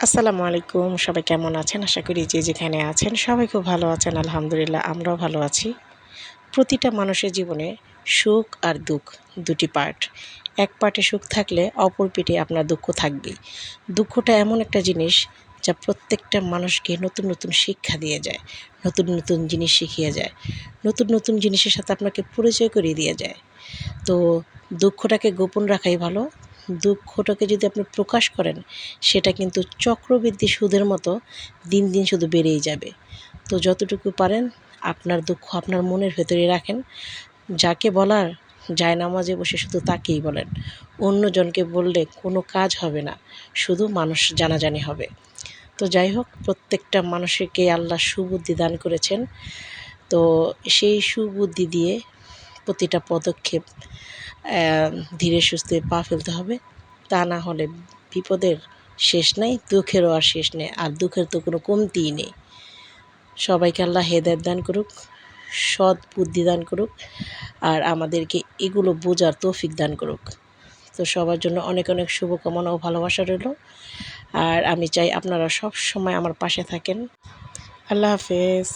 আসসালামু আলাইকুম, সবাই কেমন আছেন? আশা করি যে যেখানে আছেন সবাই খুব ভালো আছেন। আলহামদুলিল্লাহ আমরাও ভালো আছি। প্রতিটা মানুষের জীবনে সুখ আর দুঃখ দুটি পার্ট। এক পার্টে সুখ থাকলে অপর পিঠে আপনার দুঃখ থাকবেই। দুঃখটা এমন একটা জিনিস যা প্রত্যেকটা মানুষকে নতুন নতুন শিক্ষা দিয়ে যায়, নতুন নতুন জিনিস শিখিয়ে যায়, নতুন নতুন জিনিসের সাথে আপনাকে পরিচয় করিয়ে দিয়ে যায়। তো দুঃখটাকে গোপন রাখাই ভালো। দুঃখটাকে যদি আপনি প্রকাশ করেন, সেটা কিন্তু চক্রবৃদ্ধি সুদের মতো দিন দিন শুধু বেড়েই যাবে। তো যতটুকু পারেন আপনার দুঃখ আপনার মনের ভেতরে রাখেন। যাকে বলার জায়নামাজে বসে শুধু তাকেই বলেন। অন্যজনকে বললে কোনো কাজ হবে না, শুধু মানুষ জানাজানি হবে। তো যাই হোক, প্রত্যেকটা মানুষকে আল্লাহ সুবুদ্ধি দান করেছেন। তো সেই সুবুদ্ধি দিয়ে প্রতিটা পদক্ষেপ ধীরে সুস্থে পা ফেলতে হবে। তা না হলে বিপদের শেষ নেই, দুঃখেরও আর শেষ নেই, আর দুঃখের তো কোনো কমতিই নেই। সবাইকে আল্লাহ হেদায়েত দান করুক, সৎ বুদ্ধি দান করুক, আর আমাদেরকে এগুলো বোঝার তৌফিক দান করুক। তো সবার জন্য অনেক অনেক শুভকামনা ও ভালোবাসা রইল। আর আমি চাই আপনারা সব সময় আমার পাশে থাকেন। আল্লাহ হাফেজ।